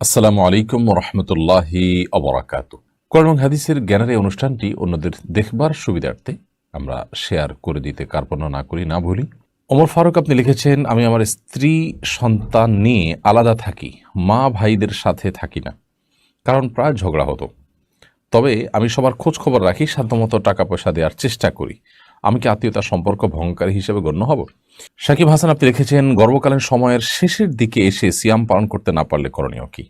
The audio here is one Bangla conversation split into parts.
আসসালামু আলাইকুম রহমতুল্লাহি অবরাকাত। কোরআন এবং হাদিসের জ্ঞানের এই অনুষ্ঠানটি অন্যদের দেখবার সুবিধার্থে আমরা শেয়ার করে দিতে কার্পণ্য না করি, না ভুলি। ওমর ফারুক আপনি লিখেছেন, আমি আমার স্ত্রী সন্তান নিয়ে আলাদা থাকি, মা ভাইদের সাথে থাকি না, কারণ প্রায় ঝগড়া হতো। তবে আমি সবার খোঁজ খবর রাখি, সাধ্যমতো টাকা পয়সা দেওয়ার চেষ্টা করি। আমি কি আত্মীয়তার সম্পর্ক ভঙ্গকারী হিসেবে গণ্য হব? সাকিব হাসান আপনি লিখেছেন, গর্ভকালীন সময়ের শেষের দিকে এসে সিয়াম পালন করতে না পারলে করণীয় কি?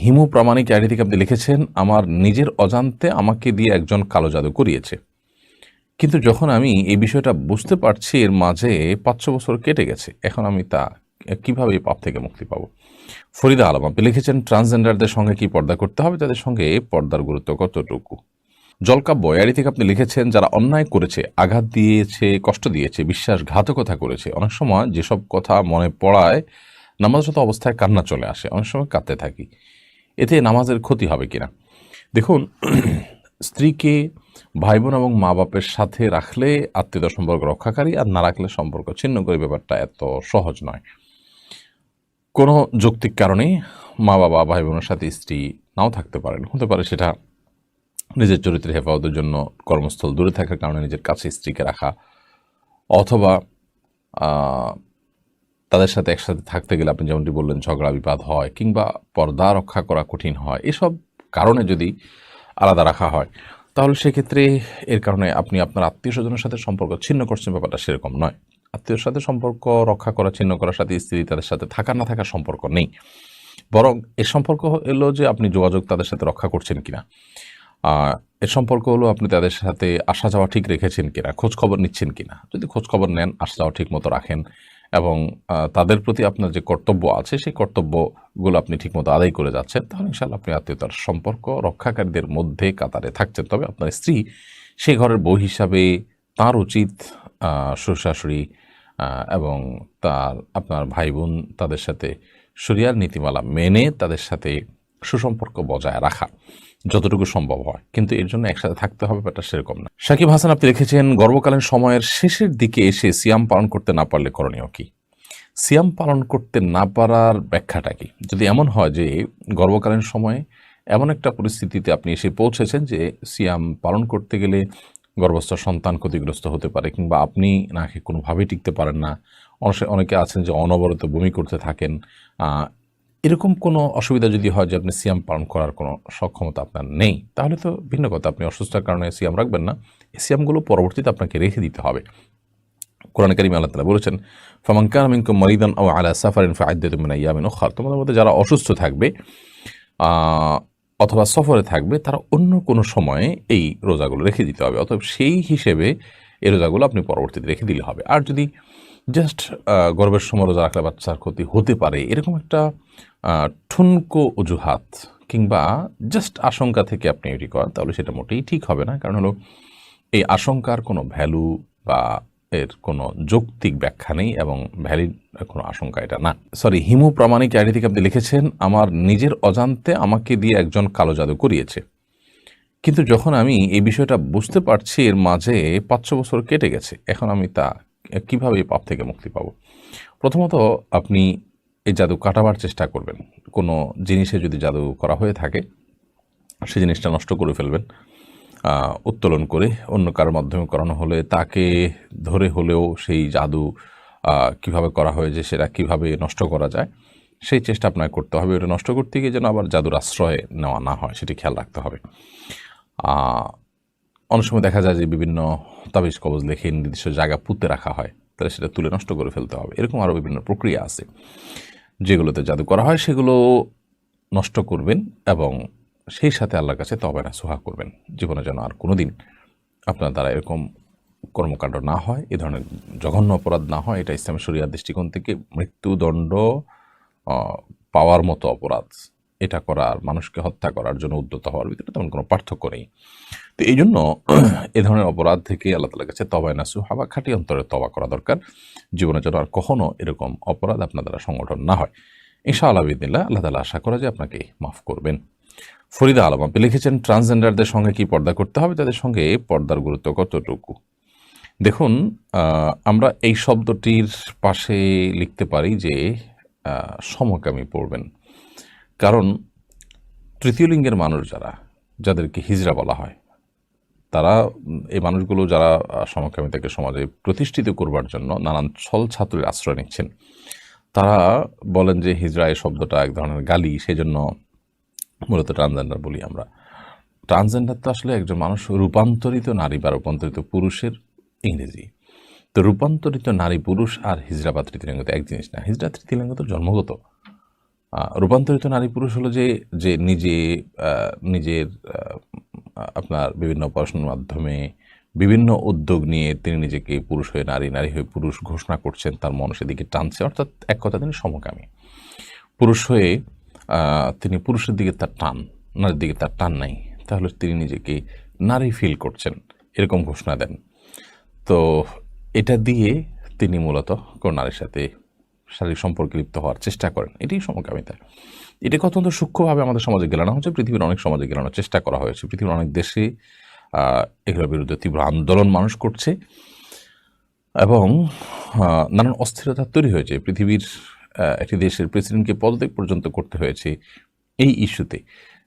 হিমু প্রামাণিক আইডি থেকে আপনি লিখেছেন, আমার নিজের অজান্তে আমাকে দিয়ে একজন কালো জাদু করিয়েছে, কিন্তু যখন আমি এই বিষয়টা বুঝতে পারছি এর মাঝে 5-6 বছর কেটে গেছে, এখন আমি তা কিভাবে এই পাপ থেকে মুক্তি পাবো? ফরিদা আলম আপনি লিখেছেন, ট্রান্সজেন্ডারদের সঙ্গে কি পর্দা করতে হবে, তাদের সঙ্গে পর্দার গুরুত্ব কতটুকু? জলকাব্য আইডি থেকে আপনি লিখেছেন, যারা অন্যায় করেছে, আঘাত দিয়েছে, কষ্ট দিয়েছে, বিশ্বাসঘাতকতা করেছে, অনেক সময় যেসব কথা মনে পড়ায় নামাজরত অবস্থায় কান্না চলে আসে, অনেক সময় কাঁদতে থাকি, এতে নামাজের ক্ষতি হবে কিনা? দেখুন, স্ত্রীকে ভাই বোন এবং মা বাপের সাথে রাখলে আত্মীয়তা সম্পর্ক রক্ষাকারী, আর না রাখলে সম্পর্ক ছিন্ন করে, ব্যাপারটা এত সহজ নয়। কোনো যৌক্তিক কারণে মা বাবা ভাই বোনের সাথে স্ত্রী নাও থাকতে পারেন, হতে পারে সেটা নিজের চরিত্রের হেফাজতের জন্য কর্মস্থল দূরে থাকার কারণে নিজের কাছে স্ত্রীকে রাখা, অথবা তাদের সাথে একসাথে থাকতে গেলে আপনি যেমনটি বললেন ঝগড়া বিবাদ হয়, কিংবা পর্দা রক্ষা করা কঠিন হয়, এসব কারণে যদি আলাদা রাখা হয়, তাহলে সেক্ষেত্রে এর কারণে আপনি আপনার আত্মীয় স্বজনের সাথে সম্পর্ক ছিন্ন করছেন, ব্যাপারটা সেরকম নয়। আত্মীয়র সাথে সম্পর্ক রক্ষা করা, ছিন্ন করার সাথে স্ত্রী তাদের সাথে থাকা না থাকার সম্পর্ক নেই, বরং এর সম্পর্ক এলো যে আপনি যোগাযোগ তাদের সাথে রক্ষা করছেন কিনা। এর সম্পর্ক হলো আপনি তাদের সাথে আসা যাওয়া ঠিক রেখেছেন কিনা, খোঁজ খবর নিচ্ছেন কিনা। যদি খোঁজ খবর নেন, আসা যাওয়া ঠিক মতো রাখেন, এবং তাদের প্রতি আপনার যে কর্তব্য আছে সেই কর্তব্যগুলো আপনি ঠিকমতো আদায় করে যাচ্ছেন, তাহলে ইনশাআল্লাহ আপনি আত্মীয়তার সম্পর্ক রক্ষাকারীদের মধ্যে কাতারে থাকছেন। তবে আপনার স্ত্রী সেই ঘরের বউ হিসাবে তার উচিত শ্বশুর শাশুড়ি এবং আপনার ভাই বোন তাদের সাথে শরিয়ার নীতিমালা মেনে তাদের সাথে সুসম্পর্ক বজায় রাখা যতটুকু সম্ভব হয়, কিন্তু এর জন্য একসাথে থাকতে হবে, ব্যাপারটা সেরকম না। সাকিব হাসান আপনি লিখেছেন, গর্ভকালীন সময়ের শেষের দিকে এসে সিয়াম পালন করতে না পারলে করণীয় কি? সিয়াম পালন করতে না পারার ব্যাখ্যাটা কি? যদি এমন হয় যে গর্ভকালীন সময়ে এমন একটা পরিস্থিতিতে আপনি এসে পৌঁছেছেন যে সিয়াম পালন করতে গেলে গর্ভস্থ সন্তান ক্ষতিগ্রস্ত হতে পারে, কিংবা আপনি না খেয়ে কোনোভাবেই টিকতে পারেন না, অনেকে আছেন যে অনবরত বমি করতে থাকেন, এরকম কোনো অসুবিধা যদি হয় যে আপনি সিয়াম পালন করার কোনো সক্ষমতা আপনার নেই, তাহলে তো ভিন্ন কথা, আপনি অসুস্থতার কারণে সিয়াম রাখবেন না। এই সিয়ামগুলো পরবর্তীতে আপনাকে রেখে দিতে হবে। কোরআন কারীমে আল্লাহ তাআলা বলেছেন, ফামান কানা মিনকুম মারিদান আও আলা সাফারিন ফাইদ্দাতুম মিন আইয়ামিন উখরা, তোমাদের মধ্যে যারা অসুস্থ থাকবে অথবা সফরে থাকবে, তারা অন্য কোনো সময়ে এই রোজাগুলো রেখে দিতে হবে। অতএব সেই হিসেবে এই রোজাগুলো আপনি পরবর্তীতে রেখে দিলে হবে। আর যদি জাস্ট গর্ভের সময় রোজা রাখলে বাচ্চার ক্ষতি হতে পারে, এরকম একটা ঠুনকো অজুহাত কিংবা জাস্ট আশঙ্কা থেকে আপনি এটি করেন, তাহলে সেটা মোটেই ঠিক হবে না। কারণ হলো, এই আশঙ্কার কোনো ভ্যালু বা এর কোনো যৌক্তিক ব্যাখ্যা নেই, এবং ভ্যালিড কোনো আশঙ্কা এটা না। হিমু প্রামাণিক আইডি থেকে আপনি লিখেছেন, আমার নিজের অজান্তে আমাকে দিয়ে একজন কালো জাদু করিয়েছে, কিন্তু যখন আমি এই বিষয়টা বুঝতে পারছি এর মাঝে 5-6 বছর কেটে গেছে, এখন আমি তা কিভাবে এই পাপ থেকে মুক্তি পাবো? প্রথমত আপনি এই জাদু কাটাবার চেষ্টা করবেন। কোনো জিনিসে যদি জাদু করা হয়ে থাকে, সেই জিনিসটা নষ্ট করে ফেলবেন, উত্তোলন করে। অন্য কারোর মাধ্যমে করানো হলে তাকে ধরে হলেও সেই জাদু কিভাবে করা হয়েছে সেটা কিভাবে নষ্ট করা যায় সেই চেষ্টা আপনাকে করতে হবে। ওটা নষ্ট করতে গিয়ে যেন আবার জাদুর আশ্রয় নেওয়া না হয়, সেটি খেয়াল রাখতে হবে। অনেক সময় দেখা যায় যে বিভিন্ন তাবিজ কবজ লিখে নির্দিষ্ট জায়গা পুঁতে রাখা হয়, তাহলে সেটা তুলে নষ্ট করে ফেলতে হবে। এরকম আরও বিভিন্ন প্রক্রিয়া আছে যেগুলোতে জাদু করা হয়, সেগুলো নষ্ট করবেন, এবং সেই সাথে আল্লাহর কাছে তওবা নাসুহা করবেন, জীবনে যেন আর কোনোদিন আপনার দ্বারা এরকম কর্মকাণ্ড না হয়, এ ধরনের জঘন্য অপরাধ না হয়। এটা ইসলামী শরিয়ার দৃষ্টিকোণ থেকে মৃত্যুদণ্ড পাওয়ার মতো অপরাধ। এটা করার, মানুষকে হত্যা করার জন্য উদ্যত হওয়ার ভিতরে তেমন কোনো পার্থক্য নেই। তো এই জন্য এ ধরনের অপরাধ থেকে আল্লাহ তাআলার কাছে তওবা নাসুহা বা খাঁটি অন্তরে তওবা করা দরকার, জীবনে যেন আর কখনো এরকম অপরাধ আপনার দ্বারা সংগঠন না হয়। ইনশাআল্লাহ বিদিনিল্লাহ আল্লাহ তাআলা আশা করা যে আপনাকে মাফ করবেন। ফরিদা আলম আপনি লিখেছেন, ট্রান্সজেন্ডারদের সঙ্গে কি পর্দা করতে হবে, তাদের সঙ্গে পর্দার গুরুত্ব কতটুকু? দেখুন, আমরা এই শব্দটির পাশে লিখতে পারি যে সমকামী পড়বেন। কারণ তৃতীয় লিঙ্গের মানুষ যাদেরকে হিজড়া বলা হয়, তারা এই মানুষগুলো যারা সমকামিতাকে সমাজে প্রতিষ্ঠিত করবার জন্য নানান ছল ছাত্রের আশ্রয় নিচ্ছেন, তারা বলেন যে হিজড়া এই শব্দটা এক ধরনের গালি, সেই জন্য মূলত ট্রান্সজেন্ডার বলি আমরা। ট্রান্সজেন্ডার তো আসলে একজন মানুষ রূপান্তরিত নারী বা রূপান্তরিত পুরুষের ইংরেজি। তো রূপান্তরিত নারী পুরুষ আর হিজড়া বা তৃতীয় লিঙ্গ তো এক জিনিস না। হিজড়া তৃতীয় লিঙ্গ তো জন্মগত। রূপান্তরিত নারী পুরুষ হলো যে নিজের আপনার বিভিন্ন পড়াশোনার মাধ্যমে বিভিন্ন উদ্যোগ নিয়ে তিনি নিজেকে পুরুষ হয়ে নারী, নারী হয়ে পুরুষ ঘোষণা করছেন, তার মন সেদিকে টানছে, অর্থাৎ এক কথা তিনি সমকামী। পুরুষ হয়ে তিনি পুরুষের দিকে তার টান, নারীর দিকে তার টান নাই, তাহলে তিনি নিজেকে নারী ফিল করছেন, এরকম ঘোষণা দেন। তো এটা দিয়ে তিনি মূলত কোনো নারীর সাথে শারীরিক সম্পর্কে লিপ্ত হওয়ার চেষ্টা করেন, এটাই সমকামিতা। এটাকে অত্যন্ত সূক্ষ্মভাবে আমাদের সমাজে গেলানো হচ্ছে, পৃথিবীর অনেক সমাজে গেলানোর চেষ্টা করা হয়েছে। পৃথিবীর অনেক দেশে এগুলোর বিরুদ্ধে তীব্র আন্দোলন মানুষ করছে এবং নানান অস্থিরতা তৈরি হয়েছে। পৃথিবীর একটি দেশের প্রেসিডেন্টকে পদত্যাগ পর্যন্ত করতে হয়েছে এই ইস্যুতে,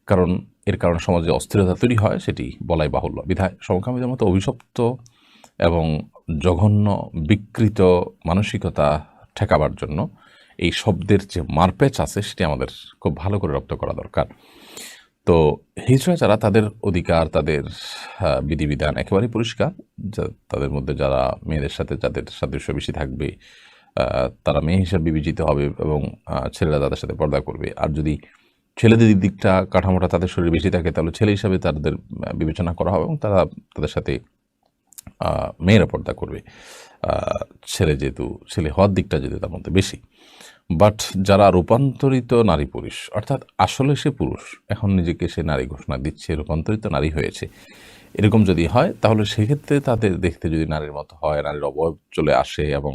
কারণ এর কারণে সমাজে অস্থিরতা তৈরি হয়, সেটি বলাই বাহুল্য। বিধায় সমকামীদের মতো অভিশপ্ত এবং জঘন্য বিকৃত মানসিকতা ঠেকাবার জন্য এই শব্দের যে মারপ্যাচ আছে সেটি আমাদের খুব ভালো করে রপ্ত করা দরকার। তো হিজড়া যারা, তাদের অধিকার, তাদের বিধিবিধান একেবারেই পরিষ্কার। তাদের মধ্যে যারা মেয়েদের সাথে যাদের সাদৃশ্য বেশি থাকবে তারা মেয়ে হিসাবে বিবেচিত হবে এবং ছেলেরা তাদের সাথে পর্দা করবে। আর যদি ছেলেদের দিকটা কাঠামোটা তাদের শরীরে বেশি থাকে তাহলে ছেলে হিসাবে তাদের বিবেচনা করা হবে এবং তারা তাদের সাথে মেয়েরা পর্দা করবে, ছেলে হওয়ার দিকটা যেহেতু তার মধ্যে বেশি। বাট যারা রূপান্তরিত নারী পুরুষ, অর্থাৎ আসলে সে পুরুষ, এখন নিজেকে সে নারী ঘোষণা দিচ্ছে, রূপান্তরিত নারী হয়েছে, এরকম যদি হয় তাহলে সেক্ষেত্রে তাদের দেখতে যদি নারীর মতো হয়, নারীর অবয়ব চলে আসে এবং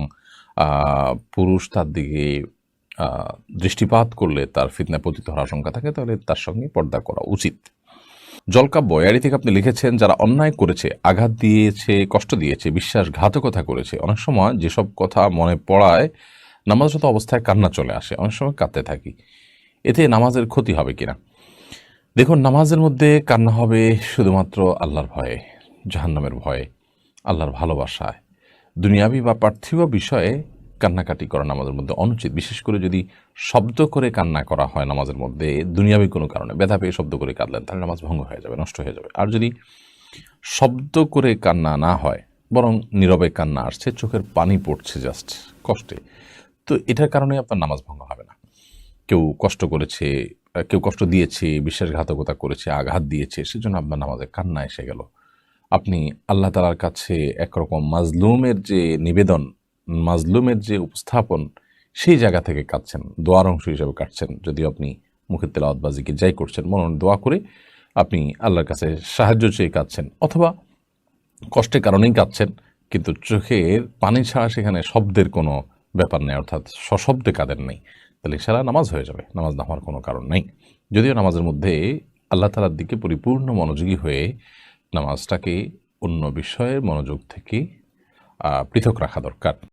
পুরুষ তার দিকে দৃষ্টিপাত করলে তার ফিতনায় পতিত হওয়ার আশঙ্কা থাকে, তাহলে তার সঙ্গে পর্দা করা উচিত। জলকাব্য এআরি থেকে আপনি লিখেছেন, যারা অন্যায় করেছে, আঘাত দিয়েছে, কষ্ট দিয়েছে, বিশ্বাসঘাতকতা করেছে, অনেক সময় যেসব কথা মনে পড়ায় নামাজরত অবস্থায় কান্না চলে আসে, অনেক সময় কাঁদতে থাকি, এতে নামাজের ক্ষতি হবে কিনা? দেখুন, নামাজের মধ্যে কান্না হবে শুধুমাত্র আল্লাহর ভয়ে, জাহান্নামের ভয়ে, আল্লাহর ভালোবাসায়। দুনিয়াবি বা পার্থিব বিষয়ে কান্নাকাটি করা নামাজের মধ্যে অনুচিত। বিশেষ করে যদি শব্দ করে কান্না করা হয় নামাজের মধ্যে, দুনিয়াবি কোনো কারণে ব্যথা পেয়ে শব্দ করে কাঁদলেন, তাহলে নামাজ ভঙ্গ হয়ে যাবে, নষ্ট হয়ে যাবে। আর যদি শব্দ করে কান্না না হয়, বরং নীরবে কান্না আসছে, চোখের পানি পড়ছে জাস্ট কষ্টে, তো এটার কারণে আপনার নামাজ ভঙ্গ হবে না। কেউ কষ্ট করেছে, কেউ কষ্ট দিয়েছে, বিশ্বাসঘাতকতা করেছে, আঘাত দিয়েছে, সেজন্য আপনার নামাজে কান্না এসে গেল, আপনি আল্লাহ তাআলার কাছে একরকম মাজলুমের যে নিবেদন, মাজলুমের যে উপস্থাপন, সেই জায়গা থেকে কাঁদছেন, দোয়ার অংশ হিসেবে কাটছেন। যদিও আপনি মুখের তেলাওয়াত বা জিকির যাই করছেন, মনন দোয়া করে আপনি আল্লাহর কাছে সাহায্য চেয়ে কাঁদছেন, অথবা কষ্টের কারণেই কাঁদছেন, কিন্তু চোখের পানি ছাড়া সেখানে শব্দের কোনো ব্যাপার নেই, অর্থাৎ সশব্দে কাঁদেন নেই, তাহলে সারা নামাজ হয়ে যাবে, নামাজ না হওয়ার কোনো কারণ নেই। যদিও নামাজের মধ্যে আল্লাহ তাআলার দিকে পরিপূর্ণ মনোযোগী হয়ে নামাজটাকে অন্য বিষয়ের মনোযোগ থেকে পৃথক রাখা দরকার।